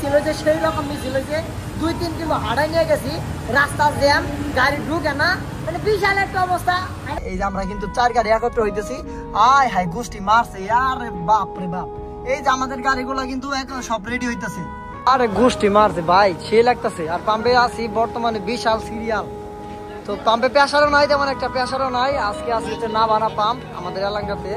মিছিল হয়েছে সেই রকম মিছিল হয়েছে। 2-3 কিলো হাঁটাই নিয়ে গেছি, রাস্তা জ্যাম, গাড়ি ঢুকে না, মানে বিশাল একটা অবস্থা। এই যে আমরা কিন্তু 4 গাড়ি একত্র হইতেছি, আয় হাই গোষ্ঠী মারছে, আরে বাপ রে বাপ। এই যে আমাদের গাড়িগুলো কিন্তু এখন সব রেডি হইতেছে, আরে গোষ্ঠী মারছে ভাই, সে লাগতেছে। আর পাম্পে আছি বর্তমানে বিশাল সিরিয়াল। তো পাম্পে প্রেসারও নাই, তেমন একটা প্রেসারও নাই। আজকে আসছে না বানা পাম্প আমাদের এলাকাতে।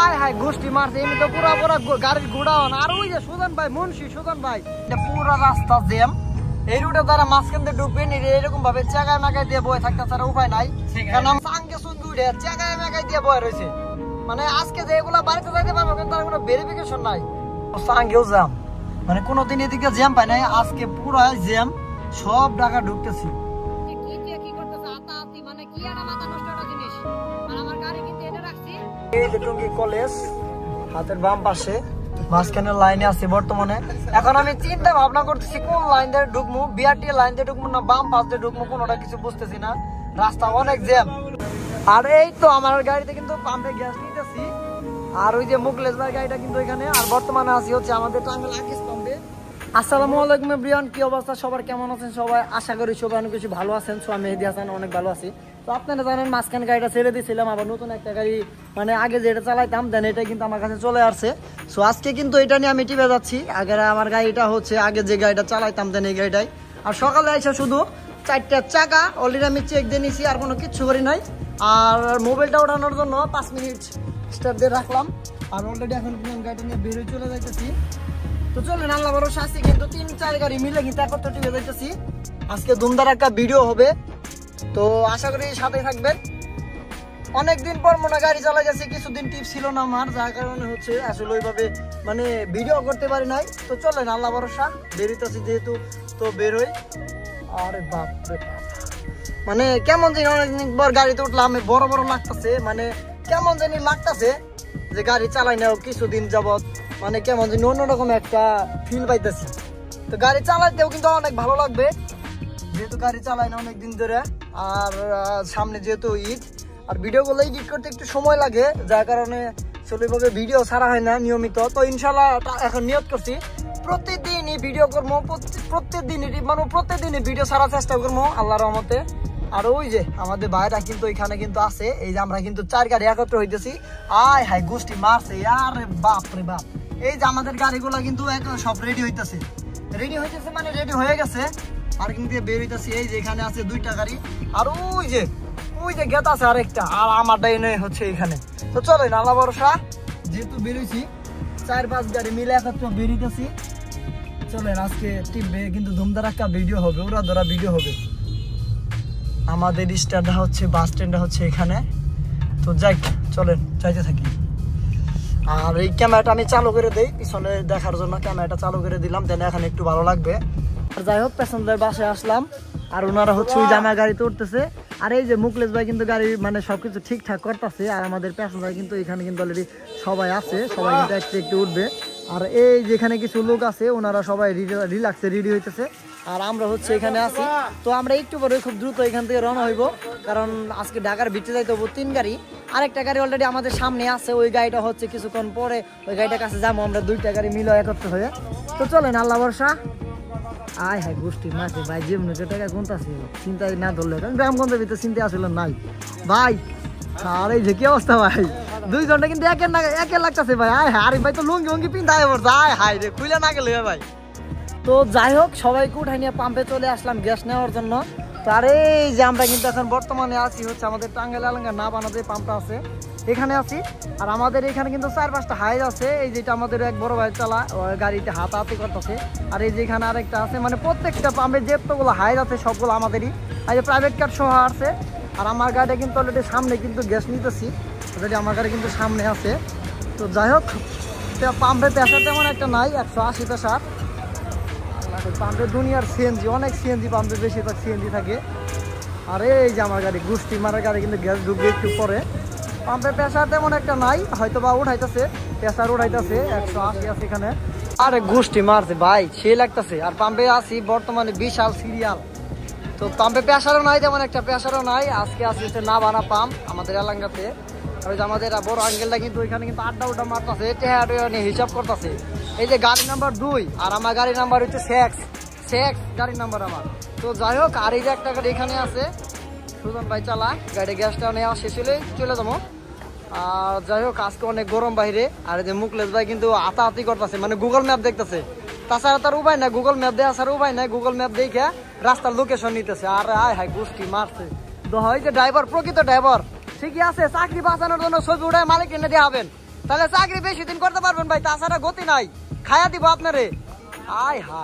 আয় হাই গোষ্ঠী মারছে, এমনি তো পুরা পুরা গাড়ির গোডাউন। আর ওই যে সুজন ভাই, মুন্সি সুজন ভাই, এটা পুরা রাস্তা জ্যাম। এই রুটে তারা মাঝখান দিয়ে ঢুকবেন, এরকম ভাবে চেগায় মেগায় দিয়ে বয়ে থাকতে ছাড়া উপায় নাই। কারণ সাঙ্গে সুঙ্গে উঠে চেগায় মেগায় দিয়ে বয়ে রয়েছে। মানে আজকে যে এগুলা বাড়িতে যাইতে পারবো, কিন্তু তার কোনো ভেরিফিকেশন নাই। সাঙ্গেও জ্যাম, মানে কোনোদিন এদিকে জ্যাম পাই নাই, আজকে পুরা জ্যাম, সব ঢাকা ঢুকতেছি। কলেজ হাতের বাম পাশে মাঝখানে লাইনে আছে বর্তমানে। এখন আমি চিন্তা ভাবনা করতেছি কোন লাইন দিয়ে ঢুকবো, বিআরটি লাইন দিয়ে ঢুকবো না বাম পাশ দিয়ে ঢুকবো, কোনোটা কিছু বুঝতেছি না, রাস্তা অনেক জ্যাম। আর এই তো আমার গাড়িতে কিন্তু পাম্পে গ্যাস নিতেছি, আর ওই যে মুকলেশ ভাই গাড়িটা কিন্তু এখানে। আর বর্তমানে আছি হচ্ছে আমাদের টাঙ্গাইল আকিস পাম্পে। আসসালামু আলাইকুম এভরিওয়ান, কি অবস্থা সবার, কেমন আছেন সবাই? আশা করি সবাই অনেক বেশি ভালো আছেন। সো আমি মেহেদি হাসান, অনেক ভালো আছি। তো আপনারা জানেন মাঝখানে গাড়িটা ছেড়ে দিয়েছিলাম, আবার নতুন একটা গাড়ি, মানে আগে যেটা চালাইতাম দেন এটা কিন্তু আমার কাছে চলে আসছে। সো আজকে কিন্তু এটা নিয়ে আমি টিপে যাচ্ছি। আগে আমার গাড়িটা হচ্ছে আগে যে গাড়িটা চালাইতাম দেন এই গাড়িটাই। আর সকালে এসে শুধু 4টা চাকা অলরেডি আমি চেক দিয়ে নিছি, আর কোনো কিচ্ছু করি নাই। আর মোবাইলটা ওঠানোর জন্য 5 মিনিট স্টার্ট দিয়ে রাখলাম। আর অলরেডি এখন গাড়িটা নিয়ে বেরোয় চলে যাইতেছি। তো চলেন, আল্লাহ ভরসা আছি, কিন্তু 3-4 গাড়ি মিলে কিন্তু একত্র টিপে যাইতেছি। আজকে ধুমধার একটা ভিডিও হবে, তো আশা করি সাথে থাকবেন। অনেকদিন পর মনে গাড়ি চালাই যাচ্ছে, কিছুদিন টিপ ছিল না আমার, যার কারণে হচ্ছে আসলে ওইভাবে মানে ভিডিও করতে পারি নাই। তো চলেন, আল্লাহ ভরসা বেরোইতেছি যেহেতু, তো বেরোই। আরে বাপ রে বাপ, মানে কেমন জানি অনেকদিন পর গাড়িতে উঠলাম, বড় বড় লাগতেছে, মানে কেমন জানি লাগতেছে যে গাড়ি চালাই নাও কিছুদিন যাবত, মানে কেমন জানি অন্যরকম একটা ফিল পাইতেছি। তো গাড়ি চালাইতেও কিন্তু অনেক ভালো লাগবে, যেহেতু গাড়ি চালাই না অনেকদিন ধরে। আর সামনে যেহেতু ঈদ, আর ভিডিওগুলো এডিট করতে একটু সময় লাগে, যার কারণে সেভাবে ভিডিও ছাড়া হয় না নিয়মিত। তো ইনশাল্লাহ এখন নিয়ত করছি প্রত্যেকদিনই ভিডিও করবো, প্রত্যেকদিনই ভিডিও ছাড়ার চেষ্টা করবো আল্লাহর রহমতে। আর ওই যে আমাদের ভাইরা কিন্তু এখানে কিন্তু আছে, এই যে আমরা কিন্তু 4 গাড়ি একত্র হইতেছি, আয় হাই গোষ্ঠী মারছে, আরে বাপ রে বাপ। এই যে আমাদের গাড়িগুলো কিন্তু এখন সব রেডি হইতেছে, মানে রেডি হয়ে গেছে। পার্কিং দিয়ে বের হইতেছি, এই যে এখানে আছে 2টা গাড়ি, আর ওই যে গেট আছে আরেকটা, আর আমারটাই নেই হচ্ছে এখানে। তো চলেন, আল্লাহ ভরসা যেহেতু বেরোইছি 4-5 গাড়ি মিলে একত্র বেরিয়েছি। চলেন, আজকে টিপবে কিন্তু ধুমধার একটা ভিডিও হবে, ওরা ধরা ভিডিও হবে। আমাদের স্ট্যান্ডটা হচ্ছে, বাস স্ট্যান্ডটা হচ্ছে এখানে। তো যাই, চলেন যাইতে থাকি। আর এই ক্যামেরাটা আমি চালু করে দেই পিছনে দেখার জন্য, ক্যামেরাটা চালু করে দিলাম, দেন এখানে একটু ভালো লাগবে। যাই হোক, প্যাসেঞ্জার বাসে আসলাম, আর ওনারা হচ্ছে ওই জামা গাড়িতে উঠতেছে। আর এই যে মুকলেশ ভাই কিন্তু গাড়ি মানে সবকিছু ঠিকঠাক করতেছে। আর আমাদের প্যাসেঞ্জার কিন্তু এখানে কিন্তু অলরেডি সবাই আছে, সবাই কিন্তু একটু উঠবে। আর এই যেখানে কিছু লোক আছে ওনারা সবাই রিল্যাক্সে রেডি হইতেছে, আর আমরা হচ্ছে এখানে আছি। তো আমরা একটু পরে খুব দ্রুত এখান থেকে রওনা হইব, কারণ আজকে ঢাকার ভিতরে যাইতে হবো 3 গাড়ি। আরেকটা গাড়ি অলরেডি আমাদের সামনে আছে, ওই গাড়িটা হচ্ছে কিছুক্ষণ পরে ওই গাড়িটার কাছে যাবো আমরা, 2টা গাড়ি মিলে একত্র হয়ে। তো চলেন, আল্লাহ ভরসা। আয় হায় গোষ্ঠী মাসে ভাই, যেমনি টাকা গুনতাছে, চিন্তায় না ধরলে গ্রামগঞ্জের ভিতরে চিন্তা আসলে নাই ভাই। আর এই যে কি অবস্থা ভাই, 2 জনটা কিন্তু একের লাগতেছে ভাই। আয় হায়, আরে ভাই তো লুঙ্গি পিন্ধায় পড়ছে, আয় হায় রে, খুলে না গেলে ভাই। তো যাই হোক, সবাইকে উঠাই নিয়ে পাম্পে চলে আসলাম গ্যাস নেওয়ার জন্য। তো আর এই যে আমরা কিন্তু এখন বর্তমানে আছি হচ্ছে আমাদের টাঙ্গাইল এলাকা না বানাতে পাম্পটা আছে, এখানে আছি। আর আমাদের এখানে কিন্তু 4-5টা হাইজ আছে, এই যেটা আমাদের এক বড় ভাই চালা, গাড়িতে হাতাহাতি করতেছে। আর এই যে এখানে আরেকটা আছে, মানে প্রত্যেকটা পাম্পে যেগুলো হাইজ আছে সবগুলো আমাদেরই, আর যে প্রাইভেট কার সহ আছে। আর আমার গাড়িটা কিন্তু অলরেডি সামনে কিন্তু গ্যাস নিতেছি, অলরেডি আমার গাড়ি কিন্তু সামনে আছে। তো যাই হোক, পাম্পে প্রেসার তেমন একটা নাই, 180 প্রেসার। পাম্পে দুনিয়ার সিএনজি, অনেক সিএনজি পাম্পে, বেশিরভাগ সিএনজি থাকে। আর এই যে আমার গাড়ি গোষ্ঠী মারার গাড়ি কিন্তু গ্যাস ঢুকবে একটু পরে। পাম্পে প্রেসার তেমন একটা নাই, হয়তো বা উঠাইতেছে, প্রেসার উঠাইতেছে 180 আছে এখানে। আরে গোষ্ঠী মারছে ভাই, সে লাগতেছে। আর পাম্পে আছি বর্তমানে বিশাল সিরিয়াল। তো পাম্পে প্রেসারও নাই, তেমন একটা প্রেসারও নাই। আজকে আসছে না বানা পাম্প আমাদের এলাকাতে। ওই যে আমাদের বড় আঙ্কেলটা কিন্তু ওইখানে কিন্তু আড্ডা মারতেছে, হিসাব করতেছে। এই যে গাড়ি নাম্বার 2 আর আমার গাড়ি নাম্বার হচ্ছে 6 গাড়ি নাম্বার আমার। তো যাই হোক, আর এই যে একটা গাড়ি এখানে আছে, সুজন ভাই চালা গাড়ি, গ্যাসটা নেওয়া শেষ হলে চলে যাবো। আর যাই হোক, আজকে অনেক গরম বাইরে। আর এই যে মুকলেশ ভাই কিন্তু হাতাহাতি করতেছে, মানে গুগল ম্যাপ দেখতেছে, তাছাড়া তার উপায় নাই, গুগল ম্যাপ দেওয়া ছাড়া উপায় নাই। গুগল ম্যাপ দেখে রাস্তার লোকেশন নিতেছে। আর হাই গোষ্ঠী মারছে তো হয় যে ড্রাইভার, প্রকৃত ড্রাইভার ঠিকই আছে। চাকরি বাঁচানোর জন্য ছবি উঠায় মালিক এনে দিয়ে হবেন, তাহলে চাকরি বেশি দিন করতে পারবেন ভাই, তাছাড়া গতি নাই, খায়া দিব আপনারে। আয় হা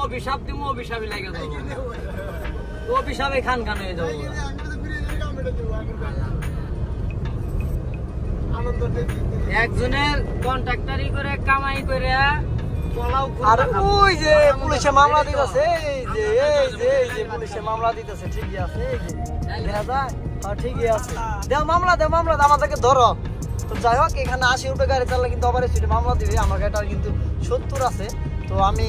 অভিশাপ দিব, অভিশাপই লাগে অভিশাপে খান খান হয়ে যাবো। একজনের কন্ট্রাক্টরি করে কামাই করে আর ওই যে পুলিশে মামলা দিতেছে, এই যে পুলিশে মামলা দিতেছে, ঠিকই আছে, দেখা যায় ঠিকই আছে, দেও মামলা আমাদেরকে ধরো। তো যাই হোক, এখানে 80 রুপে গাড়ি চালালে কিন্তু আবার সিটে মামলা দিবে। আমার গাড়িটা কিন্তু 70 আছে। তো আমি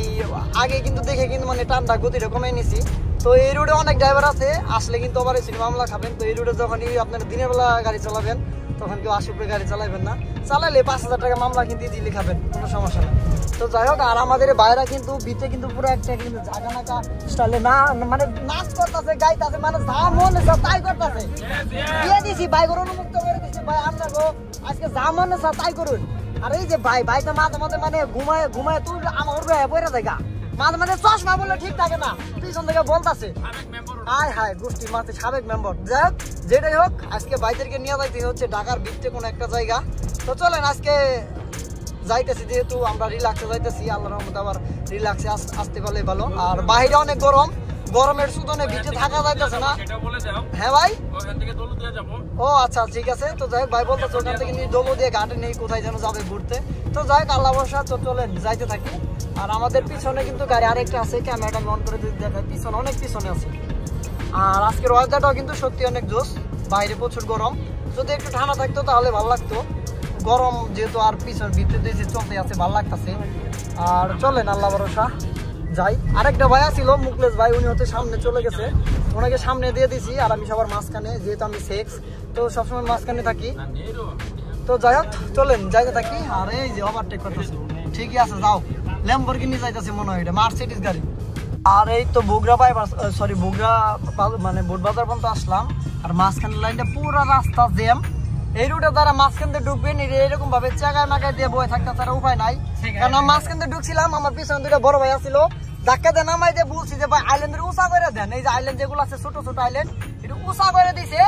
আগে কিন্তু দেখে কিন্তু মানে টানটা গতিটা কমে নিছি। তো এই রোডে অনেক ড্রাইভার আছে, আসলে কিন্তু আবার সিটে মামলা খাবেন। তো এই রোডে যখনই আপনারা দিনের বেলা গাড়ি চালাবেন তখন কেউ 80 রুপে গাড়ি চালাবেন না, চালালে 5000 টাকা মামলা কিন্তু ইজিলি খাবেন, কোনো সমস্যা নেই। তো যাই হোক, আর আমাদের বাইরে কিন্তু বিচে কিন্তু পুরো একটা কিন্তু জাগানাকা স্টাইলে না মানে নাচ করতেছে, গাইতেছে, মানে যা মনে তাই করতেছে। দিয়ে দিছি বাইকের অনুমুক্ত করে দিচ্ছি, ভাই আপনাকে আজকে যা মনে তাই করুন। আর এই যে বাইকটা মাঝে মাঝে মানে ঘুমায় তুই আমার বইরা জায়গা মাঝে মাঝে চশমা বললে ঠিক থাকে না, পিছন থেকে বলতেছে। হায় হায় গোষ্ঠী মারতে সাবেক মেম্বার। যাই হোক, যেটাই হোক, আজকে বাইদেরকে নিয়ে যাইতে হচ্ছে ঢাকার বিচে কোনো একটা জায়গা। তো চলেন আজকে যাইতেছি, যেহেতু আমরা রিল্যাক্সে যাইতেছি, আল্লাহর রহমতে আবার রিল্যাক্সে আসতে পারলে ভালো। আর বাইরে অনেক গরম, গরমের সুদনে ভিতরে থাকা যাইতেছে না। হ্যাঁ ভাই, ও আচ্ছা ঠিক আছে। তো যাই হোক, ভাই বলতেছে ওখান থেকে নিয়ে দোলো দিয়ে ঘাটে নেই, কোথায় যেন যাবে ঘুরতে। তো যাই হোক, আল্লাহ বর্ষা, তো চলেন যাইতে থাকি। আর আমাদের পিছনে কিন্তু গাড়ি আরেকটা আছে, ক্যামেরাটা অন করে যদি দেখায়, পিছনে অনেক পিছনে আছে। আর আজকের ওয়েদারটাও কিন্তু সত্যি অনেক জোস, বাইরে প্রচুর গরম, যদি একটু ঠান্ডা থাকতো তাহলে ভালো লাগতো। গরম যেহেতু আর পিছন ভিতরে চলতে আছে, ভালো লাগতেছে। আর চলেন আল্লাহ ভরসা যাই। আরেকটা ভাই ছিল মুকলেশ ভাই, উনি হচ্ছে সামনে চলে গেছে, ওনাকে সামনে দিয়ে দিছি। আর আমি সবার মাঝখানে, যেহেতু আমি সেক্স, তো সবসময় মাঝখানে থাকি। তো যাই হোক, চলেন যাইতে থাকি। আর এই যে ওভারটেক করতেছে, ঠিকই আছে, যাও। ল্যাম্বরগিনি যাইতেছে মনে হয়, এটা মার্সিডিজ গাড়ি। আর এই তো বগুড়া বগুড়া মানে বোটবাজার পর্যন্ত আসলাম। আর মাঝখানের লাইনটা পুরো রাস্তা জ্যাম। এই রুটে তারা মাঝখান দিয়ে ঢুকবেন, এরকম ভাবে চাকায় মাকায় দিয়ে বয়ে থাকতে তারা উপায় নাই। কারণ আমি মাঝখান দিয়ে ঢুকছিলাম, আমার পিছনে দুটো বড় ভাই আসছিল, ধাক্কা দিয়ে নামাই দিয়ে বলছি যে ভাই আইল্যান্ডের উঁচা করে দেন। এই যে আইল্যান্ড যেগুলো আছে ছোট ছোট আইল্যান্ড, একটু উঁচা করে দিছে,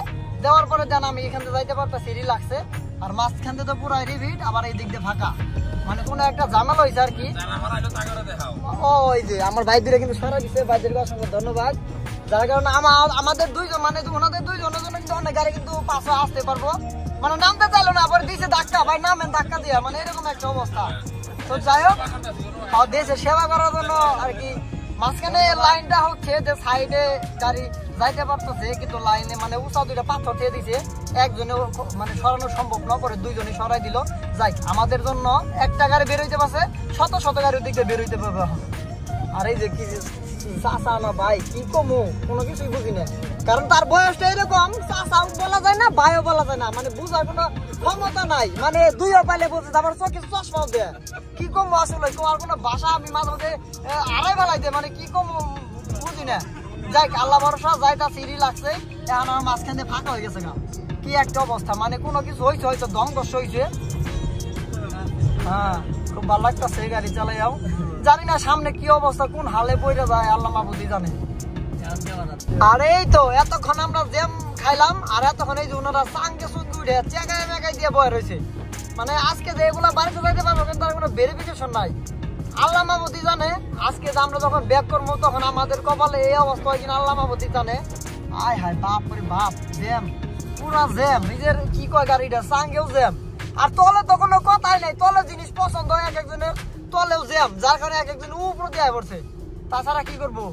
দেওয়ার পরে দেন আমি এখান থেকে যাইতে পারতেছি, রিল্যাক্সে। আর মাঝখান দিয়ে তো পুরো রিভিট, আবার এই দিক দিয়ে ফাঁকা, মানে কোনো একটা ঝামেলা হয়েছে আর কি। ওই যে আমার ভাইদের কিন্তু সারা দিচ্ছে, ভাইদেরকে অসংখ্য ধন্যবাদ। যার কারণে আমাদের দুইজন, মানে ওনাদের দুইজনের জন্য কিন্তু অনেক গাড়ি কিন্তু পাশে আসতে পারবো, মানে নামতে চাইলো না, আবার দিছে ধাক্কা, ভাই নামেন ধাক্কা দিয়ে, মানে এরকম একটা অবস্থা। তো যাই হোক, দেশের সেবা করার জন্য আর কি মাঝখানে লাইনটা হচ্ছে যে সাইডে গাড়ি যাইতে পারতেছে, কিন্তু লাইনে মানে উঁচা দুইটা পাথর দিয়ে দিছে, একজনে মানে সরানো সম্ভব না, করে দুইজনে সরাই দিল। যাই, আমাদের জন্য একটা গাড়ি বেরোইতে পারছে, শত শত গাড়ির দিক দিয়ে বেরোইতে পারবে এখন। আর এই যে কি চাচা না ভাই, কি কমু, কোনো কিছুই বুঝি না, কারণ তার বয়সটা এরকম, চাচাও বলা যায় না, ভাইও বলা যায় না, মানে বুঝার কোনো ক্ষমতা নাই, মানে দুইও পাইলে বলছে, আবার চোখে চশমাও দেয়। কি কমু আসলে, তোমার কোনো ভাষা আমি মাঝে মাঝে আড়াই বেলায় দেয়, মানে কি কমু বুঝি না। যাই, আল্লাহ ভরসা যাইতাছি, রিল্যাক্সে। এখন আমার মাঝখানে ফাঁকা হয়ে গেছে গা, কি একটা অবস্থা, মানে কোনো কিছু হয়েছে, হয়তো ধ্বংস হয়েছে। হ্যাঁ, খুব ভালো লাগতেছে গাড়ি চালাইয়াও, জানি না সামনে কি অবস্থা, কোন হালে পড়ে যায় আল্লাহ মাহবুদি জানে। আর এই তো এতক্ষণ আমরা জ্যাম খাইলাম, আর এতক্ষণ এই যে ওনারা চাঙ্গে চুঙ্গি উঠে চেকায় মেকাই দিয়ে বয়ে রয়েছে, মানে আজকে যে এগুলা বাড়িতে যাইতে পারবো, কিন্তু তার কোনো ভেরিফিকেশন নাই, আল্লাহ মাহবুদি জানে। আজকে যে আমরা যখন ব্যাক করবো তখন আমাদের কপালে এই অবস্থা হয় কিনা আল্লাহ মাহবুদি জানে। আয় হায় বাপ রে বাপ, জ্যাম, পুরা জ্যাম, নিজের কি কয় গাড়িটা চাঙ্গেও জ্যাম। আর তলে তো কোনো কথাই নাই, তলে জিনিস পছন্দ হয় এক একজনের, তলেও জ্যাম, যার কারণে এক একজন উপরে দিয়ে পড়ছে, তাছাড়া কি করবো।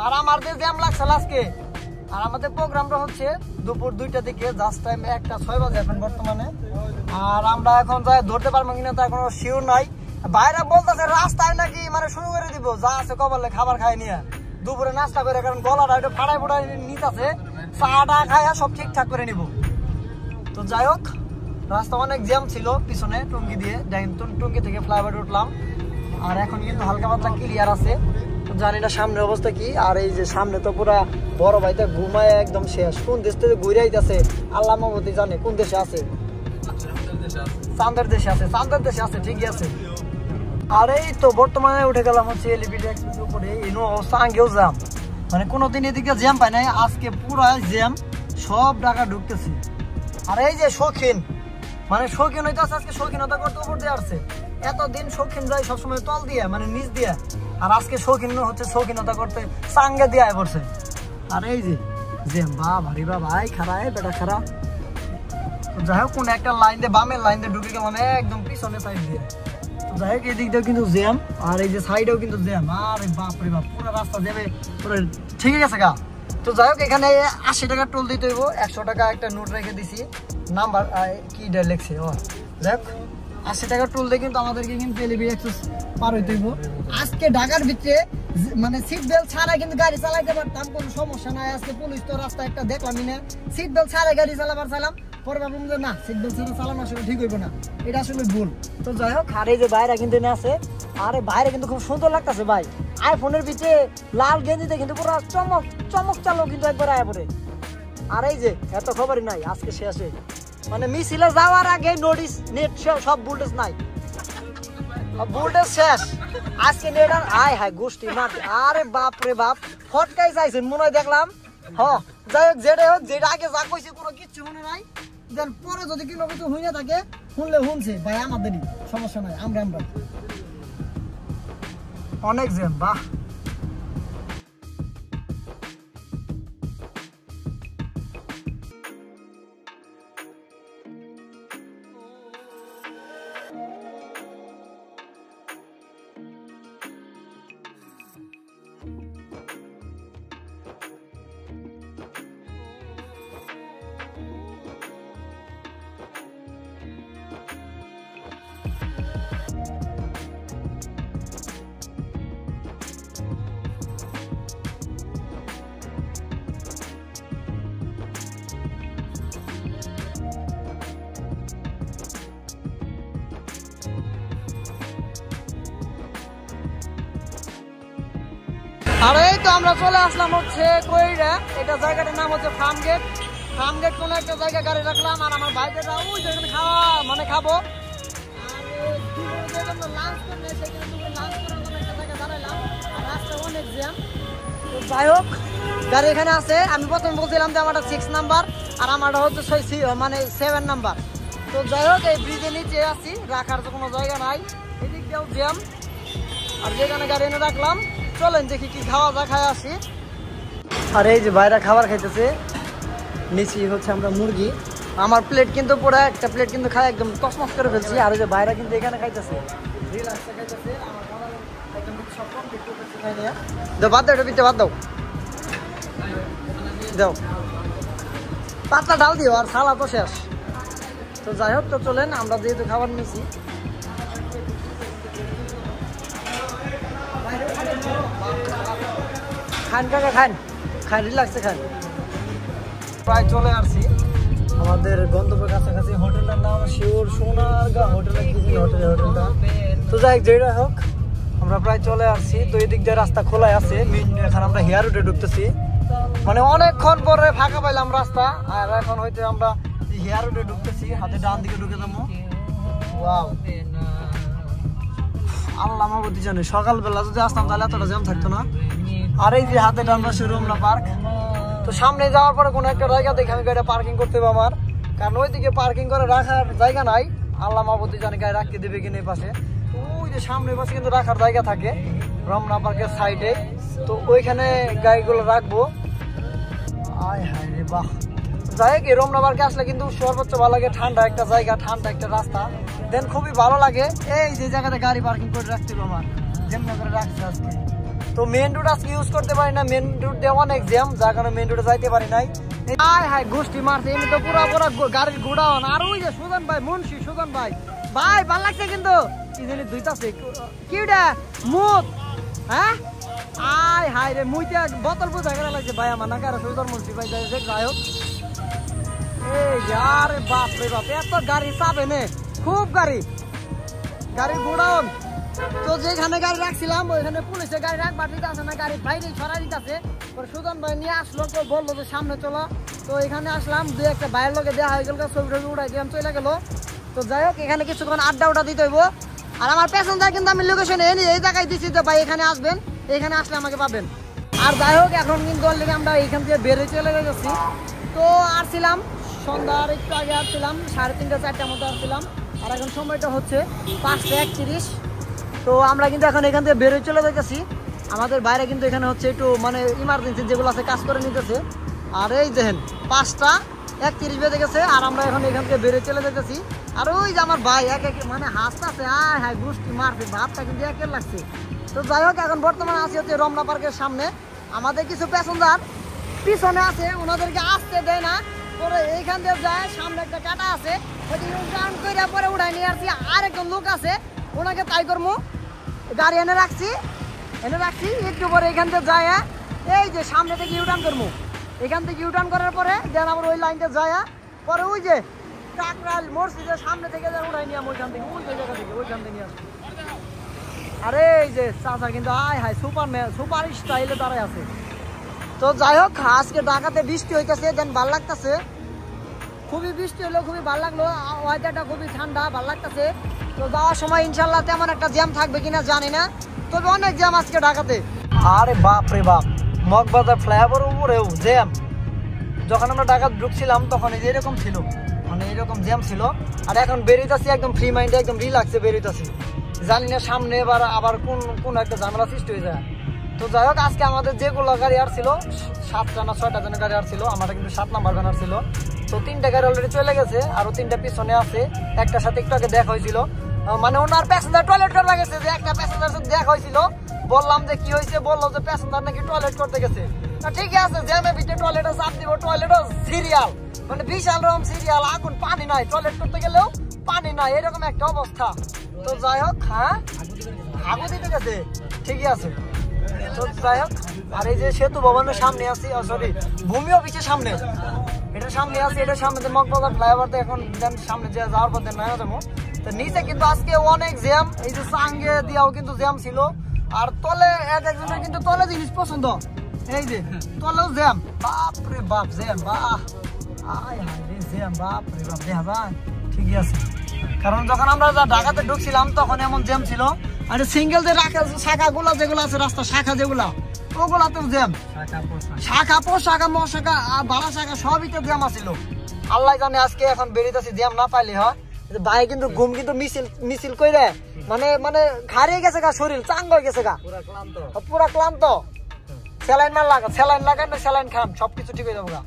আর আমাদের জ্যাম লাগছে আজকে। আর আমাদের প্রোগ্রামটা হচ্ছে দুপুর 2টার দিকে, জাস্ট টাইম 1:06 বাজে এখন বর্তমানে। আর আমরা এখন যাই ধরতে পারবো কিনা তার কোনো শিওর নাই। বাইরে বলতেছে রাস্তায় নাকি মানে শুরু করে দিব, যা আছে কপালে খাবার খাই নিয়ে দুপুরে নাস্তা করে, কারণ গলাটা একটু ফাটাই ফুটাই নিতেছে, চাটা খাইয়া সব ঠিকঠাক করে নিব। তো যাই হোক, রাস্তা অনেক জ্যাম ছিল পিছনে টঙ্গি দিয়ে, টঙ্গি থেকে ফ্লাইওভার উঠলাম। আর এখন কিন্তু হালকা পাতলা ক্লিয়ার আছে, জানি না সামনের অবস্থা কি। আর এই যে সামনে তো পুরা বড় ভাইটা ঘুমায় একদম শেষ। কোন দেশ থেকে ঘুরে আইতেছে আল্লাহ মাহমুদি জানে কোন দেশে আছে, চাঁদের দেশে আছে, চাঁদের দেশে আছে, ঠিকই আছে। আর এই তো বর্তমানে উঠে গেলাম হচ্ছে এলিভেটেড এক্সপ্রেসের উপরে। এই অবস্থা আগেও জ্যাম, মানে কোনোদিন এদিকে জ্যাম পাই নাই, আজকে পুরা জ্যাম, সব ঢাকা ঢুকতেছি। আর এই যে শৌখিন, মানে শৌখিন হইতেছে আজকে, শৌখিনতা করতে উপর দিয়ে আসছে। এতদিন শৌখিন যায় সবসময় তল দিয়ে, মানে নিচ দিয়ে, আর আজকে শৌখিন হচ্ছে শৌখিনতা করতে চাঙ্গে দিয়ে পড়ছে। আর এই যে জ্যাম, বা ভারী বা ভাই খারাপ বেটা খারাপ। যাই হোক কোন একটা লাইন দিয়ে, বামের লাইন দিয়ে ঢুকে গেলাম একদম পিছনে সাইড দিয়ে। যাই হোক এদিক দিয়েও কিন্তু জ্যাম, আর এই যে সাইডেও কিন্তু জ্যাম। আরে বাপরে বাপ, পুরো রাস্তা জ্যামে পুরো ঠিক গেছে গা। তো যাই হোক এখানে 80 টাকা টোল দিতে হইব, 100 টাকা একটা নোট রেখে দিছি, নাম্বার কি লেখছে। ও দেখ 80 টাকা টোল দিয়ে কিন্তু আমাদেরকে কিন্তু এলিভেটেড এক্সপ্রেস পার হইতে হইব। আজকে ঢাকার ভিতরে মানে সিট বেল্ট ছাড়া কিন্তু গাড়ি চালাইতে পারতাম, কোনো সমস্যা নাই। আজকে পুলিশ তো রাস্তা একটা দেখলামই না, সিট বেল্ট ছাড়া গাড়ি চালাবার চাইলাম, পরে ভাবলাম যে না সিট বেল্ট ছাড়া চালানো আসলে ঠিক হইব না, এটা আসলে ভুল। তো যাই হোক, আর এই যে বাইরে কিন্তু আছে, আরে বাইরে কিন্তু খুব সুন্দর লাগতেছে ভাই। আইফোনের ভিতরে লাল গেঞ্জিতে কিন্তু পুরো চমক চমক চালো কিন্তু একবার আয় পরে। আর এই যে এত খবরই নাই আজকে শেষে, মানে মিছিলে যাওয়ার আগে নোটিস নেট সব ভোল্টেজ নাই, ভোল্টেজ শেষ আজকে নেট। আর আয় হায় গোষ্ঠী মাঠ, আরে বাপ রে বাপ, ফটকাই চাইছেন মনে হয় দেখলাম। যাই হোক যেটা হোক, যেটা আগে যা কইছে কোনো কিচ্ছু মনে নাই, দেন পরে যদি কোনো কিছু হই না থাকে শুনলে শুনছে ভাই, আমাদেরই সমস্যা নাই, আমরা অনেক জ্যাম। বাহ আর এই তো আমরা চলে আসলাম হচ্ছে কইরা, এটা জায়গাটার নাম হচ্ছে ফার্ম গেট। ফার্ম গেট কোনো একটা জায়গায় গাড়ি রাখলাম, আর আমার ভাইদেররা ওই যেখানে খাওয়া মানে খাবো, আর লাঞ্চ করলে সেখানে লাঞ্চ করার জন্য একটা জায়গায় দাঁড়াইলাম। আর রাস্তা অনেক জ্যাম। তো যাই হোক গাড়ি এখানে আছে, আমি প্রথমে বলছিলাম যে আমারটা 6 নাম্বার আর আমারটা হচ্ছে 7 নাম্বার। তো যাই হোক এই ব্রিজের নিচে আছি, রাখার তো কোনো জায়গা নাই, এদিক দিয়েও জ্যাম। আর যেখানে গাড়ি এনে রাখলাম, চলেন দেখি কি খাওয়া যা খায় আসি। আর এই যে বাইরে খাবার খাইতেছে, নিচে হচ্ছে আমরা মুরগি। আমার প্লেট কিন্তু পুরো একটা প্লেট কিন্তু খাই একদম তসমস করে ফেলছি। আর ওই যে বাইরে কিন্তু এখানে খাইতেছে, রিল্যাক্সে খাইতেছে। আমার খাবার একদম সব কমপ্লিট করতেছে, খাই নিয়ে দাও, বাদ দাও, এটা পিঠে বাদ দাও, দাও পাতলা ডাল দিও, আর সালা তো শেষ। তো যাই হোক, তো চলেন আমরা যেহেতু খাবার নিয়েছি, খান কাকা খান, খান রিল্যাক্সে খান। প্রায় চলে আসছি আমাদের গন্তব্যের কাছাকাছি। হোটেলটার নাম শিওর সোনারগাঁ হোটেলের কিছু হোটেলটা। তো যাই হোক যেটা হোক, আমরা প্রায় চলে আসছি। তো এদিক দিয়ে রাস্তা খোলাই আছে, এখন আমরা হেয়ার রোডে ঢুকতেছি, মানে অনেকক্ষণ পরে ফাঁকা পাইলাম রাস্তা। আর এখন হয়তো আমরা হেয়ার রোডে ঢুকতেছি, হাতে ডান দিকে ঢুকে যাবো। ওয়াও, আল্লাহ মাহবুদি জানে সকালবেলা যদি আসতাম তাহলে এতটা জ্যাম থাকতো না। আর এই যে হাতে ডান পাশে রমনা পার্ক। তো সামনে যাওয়ার পরে কোনো একটা জায়গা দেখে আমি গাড়িটা পার্কিং করতে হবে আমার, কারণ ওইদিকে পার্কিং করে রাখার জায়গা নাই। আল্লাহ মাহবুদি জানে গাড়ি রাখতে দেবে কিনা এই পাশে। তো ওই যে সামনের পাশে কিন্তু রাখার জায়গা থাকে রমনা পার্কের সাইডে, তো ওইখানে গাড়িগুলো রাখবো। আয় হায় রে বাহ। যাই হোক, এই রমনা পার্কে আসলে কিন্তু সর্বোচ্চ ভালো লাগে, ঠান্ডা একটা জায়গা, ঠান্ডা একটা রাস্তা, দেন খুবই ভালো লাগে। এই যে জায়গাতে গাড়ি পার্কিং করে রাখতে হবে আমার, যেমন করে রাখছে আজকে। তো মেন রোড আজকে ইউজ করতে পারি না, মেন রোড দিয়ে অনেক জ্যাম, যার কারণে মেন রোডে যাইতে পারি নাই। আয় হায় গোষ্ঠী মারছে, এমনি তো পুরো পুরো গাড়ির গোডাউন। আর ওই যে সুজন ভাই, মুন্সি সুজন ভাই, ভাই ভাল লাগছে কিন্তু কি জানি দুইটাছে কিটা মুখ, হ্যাঁ আয় হায় রে মুইতে বোতল বোঝা গেলে লাগছে ভাই আমার নাকি। আর সুজন মুন্সি ভাই যাই হোক, এই यार বাপ রে বাপ, এত গাড়ি চাপে নে, খুব গাড়ি গোডাউন। তো যেখানে গাড়ি রাখছিলাম ওইখানে পুলিশে গাড়ি রাখবার দিতেছে না, গাড়ি বাইরে সরা দিতেছে। সুজন ভাই নিয়ে আসলো, তো বললো যে সামনে চলো। তো এখানে আসলাম, দুই একটা বাইরের লোকে দেওয়া হয়ে গেল, ছবি টবি উঠাই দিলাম, চলে গেল। তো যাই হোক, এখানে কিছুক্ষণ আড্ডা দিতে হইব। আর আমার প্যাসেঞ্জার কিন্তু আমি লোকেশনে এই জায়গায় দিচ্ছি যে ভাই এখানে আসবেন, এখানে আসলে আমাকে পাবেন। আর যাই হোক, এখন কিন্তু অলরেডি আমরা এখান থেকে বেরিয়ে চলে গেছি। তো আসছিলাম সন্ধ্যার একটু আগে, আসছিলাম 3:30 4টার মতো আসছিলাম। আর এখন সময়টা হচ্ছে 5:31। তো আমরা কিন্তু এখন এখান থেকে বেরিয়ে চলে যাইতেছি। আমাদের বাইরে কিন্তু এখানে হচ্ছে একটু মানে ইমার্জেন্সি যেগুলো আছে কাজ করে নিতেছে। আর এই দেখেন 5:31 বেজে গেছে, আর আমরা এখন এখান থেকে বেরিয়ে চলে যেতেছি। আর ওই যে আমার ভাই এক মানে হাসতেছে, হ্যাঁ গোষ্ঠী মারছে, ভাবটা কিন্তু একের লাগছে। তো যাই হোক, এখন বর্তমানে আছি হচ্ছে রমনা পার্কের সামনে। আমাদের কিছু প্যাসেঞ্জার পিছনে আছে, ওনাদেরকে আসতে দেয় না। পরে এইখান দিয়ে যায়, সামনে একটা কাটা আছে, টার্ন করে পরে উঠাই নিয়ে আসছি। আর একজন লোক আছে, ওনাকে তাই করবো, গাড়ি এনে রাখছি একটু পরে এখান থেকে যায়। এই যে সামনে থেকে ইউটার্ন করবো, এখান থেকে ইউটার্ন করার পরে দেন আবার ওই লাইনটা যায়। পরে ওই যে কাকরাইল মসজিদের সামনে থেকে উঠাই নিয়ে ওইখান থেকে ওই জায়গা থেকে ওইখান থেকে নিয়ে আসবো। আরে এই যে চাচা কিন্তু হাই সুপার স্টাইলে দাঁড়ায় আছে। তো যাই হোক, আজকে ঢাকাতে বৃষ্টি হইতেছে, দেন ভাল লাগতেছে, খুবই বৃষ্টি হলো, খুবই ভাল লাগলো। ওয়েদারটা খুবই ঠান্ডা, ভাল লাগতেছে। তো যাওয়ার সময় ইনশাল্লাহ তেমন একটা জ্যাম থাকবে কিনা জানি না, তবে অনেক জ্যাম আজকে ঢাকাতে। আরে বাপ রে বাপ, মগবাজার ফ্লাইওভার উপরেও জ্যাম। যখন আমরা ঢাকা ঢুকছিলাম তখন এরকম ছিল, মানে এরকম জ্যাম ছিল। আর এখন বেরিয়েছি একদম ফ্রি মাইন্ডে, একদম রিল্যাক্সে বেরিয়েছি। জানি না সামনে আবার কোন একটা ঝামেলা সৃষ্টি হয়ে যায়। তো যাই হোক, আজকে আমাদের যেগুলো গাড়ি আর ছিল 7টা না 6টা জনের গাড়ি আর ছিল, আমাদের কিন্তু 7 নাম্বার ভ্যান ছিল। তো 3টা গাড়ি অলরেডি চলে গেছে, আরো 3টা পিছনে আছে। একটার সাথে একটু আগে দেখা হয়েছিল, মানে ওনার প্যাসেঞ্জার টয়লেট করে গেছে। যে একটা প্যাসেঞ্জার সাথে দেখা হয়েছিল, বললাম যে কি হয়েছে, বললো যে প্যাসেঞ্জার নাকি টয়লেট করতে গেছে। ঠিক আছে, জ্যামে ভিতরে টয়লেটে চাপ দিব, টয়লেটও সিরিয়াল, মানে বিশাল রকম সিরিয়াল, আগুন পানি নাই, টয়লেট করতে গেলেও পানি নাই, এরকম একটা অবস্থা। তো যাই হোক, হ্যাঁ আগু দিতে গেছে, ঠিকই আছে। তো যাই হোক, আর এই যে সেতু ভবনের সামনে আছি, সরি ভূমি অফিসের সামনে, এটার সামনে আছি, এটার সামনে মগবাজার ফ্লাইওভার। এখন সামনে যে যাওয়ার পথে নয় যাবো। তো নিচে কিন্তু আজকে অনেক জ্যাম, এই যে সাঙ্গে দিয়াও কিন্তু জ্যাম ছিল। আর তলে একজনের কিন্তু তলে জিনিস পছন্দ, এই যে তলেও জ্যাম, বাপ রে বাপ জ্যাম, বাহ জ্যাম, বাপ রে বাপ, দেখা যায় ঠিকই আছে। কারণ যখন আমরা ঢাকাতে ঢুকছিলাম তখন এমন জ্যাম ছিল। আর সিঙ্গেল যে শাখাগুলো যেগুলো আছে, রাস্তা শাখা যেগুলা, ওগুলাতেও জ্যাম, শাখা পোশাখা মশাখা বালা শাখা সবই তো জ্যাম আছিল। আল্লাহ জানে আজকে এখন বেরিয়েছি জ্যাম না পাইলে হয়। ভাই কিন্তু ঘুম কিন্তু মিছিল কইরে মানে হারিয়ে গেছে গা, শরীর চাঙ্গ হয়ে গেছে গা, পুরা ক্লান্ত। স্যালাইন লাগান না স্যালাইন খান, সবকিছু ঠিক হয়ে যাবো গা।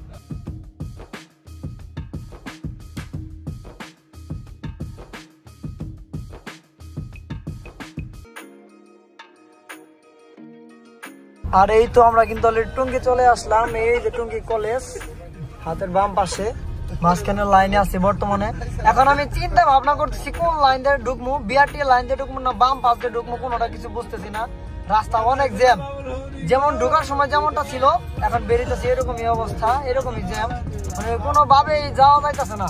আর এই তো আমরা কিন্তু অলরেডি টঙ্গী চলে আসলাম। এই যে টঙ্গী কলেজ, হাতের বাম পাশে, মাঝখানে লাইনে আছে বর্তমানে। এখন আমি চিন্তা ভাবনা করতেছি কোন লাইন দিয়ে ঢুকবো, বিআরটি লাইন দিয়ে ঢুকবো না বাম পাশ দিয়ে ঢুকবো, কোনোটা কিছু বুঝতেছি না। রাস্তা অনেক জ্যাম, যেমন ঢোকার সময় যেমনটা ছিল এখন বেরিয়েছে এরকমই অবস্থা, এরকমই জ্যাম, মানে কোনোভাবেই যাওয়া যাইতেছে না।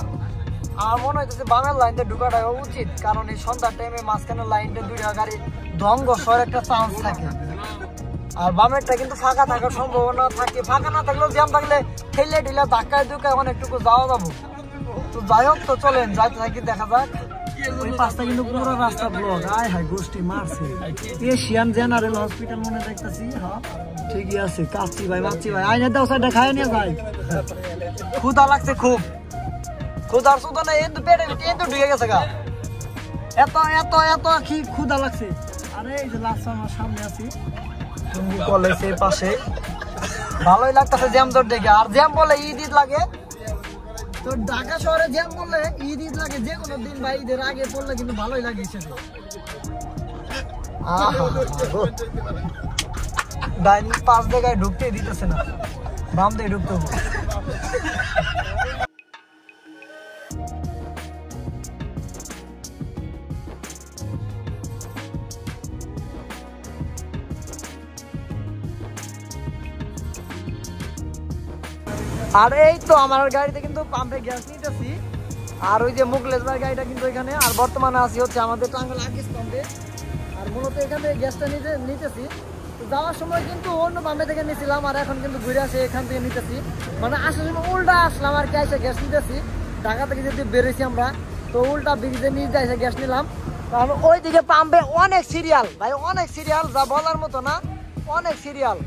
আমার মনে হইতেছে বামের লাইন দিয়ে ঢুকাটা উচিত, কারণ এই সন্ধ্যার টাইমে মাঝখানে লাইন দিয়ে 2টা গাড়ি ধ্বংসর একটা চান্স থাকে। আর বামেরটা কিন্তু ফাঁকা থাকার সম্ভাবনা থাকে, ফাঁকা না থাকলেও জ্যাম থাকলে ঠেলে ঢিলে ধাক্কায় ধুকায় অনেকটুকু যাওয়া যাবো। তো যাই হোক, তো চলেন যাইতে থাকি, দেখা যাক। ওই পাশটা কিন্তু পুরো রাস্তা ব্লক, গোষ্ঠী মারছে। এশিয়ান জেনারেল হসপিটাল মনে দেখতেছি, হ্যাঁ ঠিকই আছে। কাচ্ছি ভাই মাচ্ছি ভাই, আইনের দাও সাইডটা খাই নিয়ে যাই। ক্ষুধা লাগছে খুব, ক্ষুধার সুদা না কিন্তু পেটে কিন্তু ঢুকে গেছে গা, এত এত এত কি ক্ষুধা লাগছে। আরে এই যে লাস্ট আমার সামনে আছি টঙ্গী কলেজের পাশে, ভালোই লাগতেছে জ্যাম তোর দেখে। আর জ্যাম বলে ঈদ লাগে, তো ঢাকা শহরে জ্যাম বললে ঈদ লাগে, যে কোনো দিন ভাই ঈদের আগে পড়লে কিন্তু ভালোই লাগে সেটা। ডাইন পাঁচ জায়গায় ঢুকতেই দিতেছে না, বাম দিয়ে ঢুকতে হবে। আর এই তো আমার গাড়িতে কিন্তু পাম্পে গ্যাস নিতেছি। আর ওই যে মুকলেশ ভাই গাড়িটা কিন্তু এখানে। আর বর্তমানে আছি হচ্ছে আমাদের টাঙ্গাইল আকিস পাম্পে। আর মূলত এখানে গ্যাসটা নিতেছি। তো যাওয়ার সময় কিন্তু অন্য পাম্পে থেকে নিয়েছিলাম, আর এখন কিন্তু ঘুরে আসে এখান থেকে নিতেছি। মানে আসার সময় উল্টা আসলাম আর কি, এসে গ্যাস নিতেছি। ঢাকা থেকে যদি বেরোইছি আমরা, তো উল্টা ব্রিজে নিয়ে এসে গ্যাস নিলাম। কারণ ওইদিকে পাম্পে অনেক সিরিয়াল ভাই, অনেক সিরিয়াল, যা বলার মতো না, অনেক সিরিয়াল।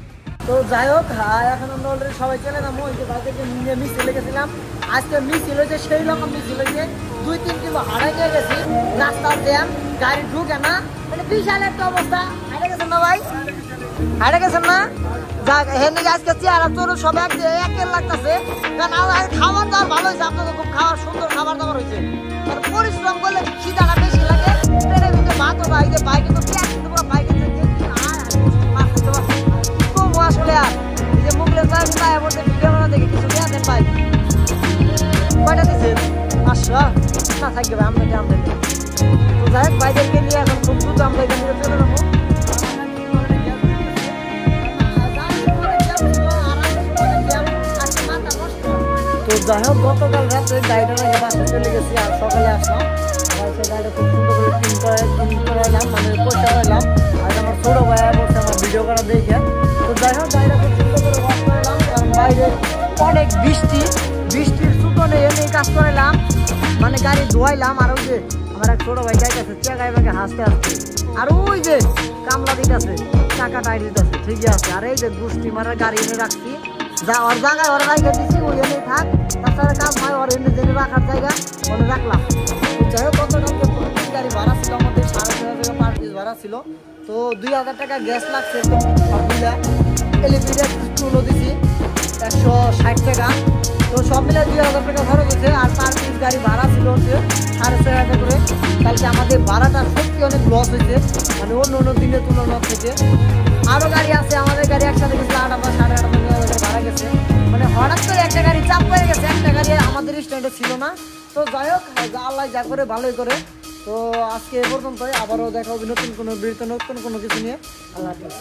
তো যাই হোক, এখন আমরা অলরেডি সবাই চলে যাবো। ওই যে বাইকে নিয়ে মিছিল গেছিলাম, আজকে মিছিল হয়েছে সেই রকম মিছিল হয়েছে। 2-3 কিলো হারাই নিয়ে গেছি, রাস্তার জ্যাম, গাড়ি ঢুকে না, মানে বিশাল একটা অবস্থা। হারিয়ে গেছেন না ভাই, হারিয়ে গেছেন না? যাক, হেনে আজকে চেয়ারা তোর সব একের লাগতেছে। কারণ খাবার দাবার ভালো হয়েছে, আপনাদের খুব খাবার সুন্দর খাবার দাবার হয়েছে। মানে পরিশ্রম করলে খিদাটা বেশি লাগে। ট্রেনের ভিতরে ভাত বা এই যে বাইকে তো পেঁয়াজ কিন্তু পুরো বাইকে আসলে। আর এই যে মুখলের ভাই বলতে ভিডিও বানা দেখে কিছু দেয়া দেন ভাই, কয়টা দিচ্ছেন? 500 না থাকবে ভাই, আমরা দাম দেন। তো যাই হোক, বাইদেরকে নিয়ে এখন খুব দ্রুত আমরা এখান থেকে চলে যাবো। তো যাই হোক, গতকাল রাতে গাড়িটা নাকি বাসায় চলে গেছি, আর সকালে আসলাম। সেই গাড়িটা খুব সুন্দর করে ক্লিন করাইলাম, মানে পয়সা পাইলাম। আর আমার ছোটো ভাইয়া বলছে আমার ভিডিও করা দেখে। তো যাই হোক, গাড়িটা খুব সুন্দর করে ওয়াশ করাইলাম। কারণ বাইরে অনেক বৃষ্টির সুতনে এনে কাজ করাইলাম, মানে গাড়ি ধোয়াইলাম। আর ওই যে আমার এক ছোটো ভাই যাইতেছে চেকাই ব্যাগে হাসতে হাসতে। আর ওই যে কামলা দিতেছে, টাকা টাই দিতেছে, ঠিকই আছে। আর এই যে দুষ্টি মারার গাড়ি এনে রাখছি, যা ওর জায়গায় ওরা রাখে দিচ্ছি, ওই এনেই থাক। তাছাড়া কাজ হয় ওর এনে জেনে রাখার জায়গা ওখানে রাখলাম। যাই হোক, গতকালকে প্রতিদিন গাড়ি ভাড়া ছিল আমাদের 6,500 টাকা পার পিস ভাড়া ছিল। তো 2,000 টাকা গ্যাস লাগছে একদম সবগুলা। এলপিজি টুলও দিছি 160 টাকা। তো সব মিলে 2,000 টাকা খরচ হয়েছে। আর পার পিস গাড়ি ভাড়া ছিল হচ্ছে 6,500 করে। কালকে আমাদের ভাড়াটা সত্যি অনেক লস হয়েছে, মানে অন্য দিনের তুলনা থেকে। আরও গাড়ি আছে, আমাদের গাড়ি একসাথে গেছে 8,000 সাড়ে 8,000 ভাড়া গেছে। মানে হঠাৎ করে একটা গাড়ি চাপ হয়ে গেছে, একটা গাড়ি আমাদের স্ট্যান্ডে ছিল না। তো যাই হোক, আল্লাহ যা করে ভালোই করে। তো আজকে এ পর্যন্তই, আবারও দেখা হবে নতুন কোনো ভিডিওতে, নতুন কোনো কিছু নিয়ে। আল্লাহ হাফেজ।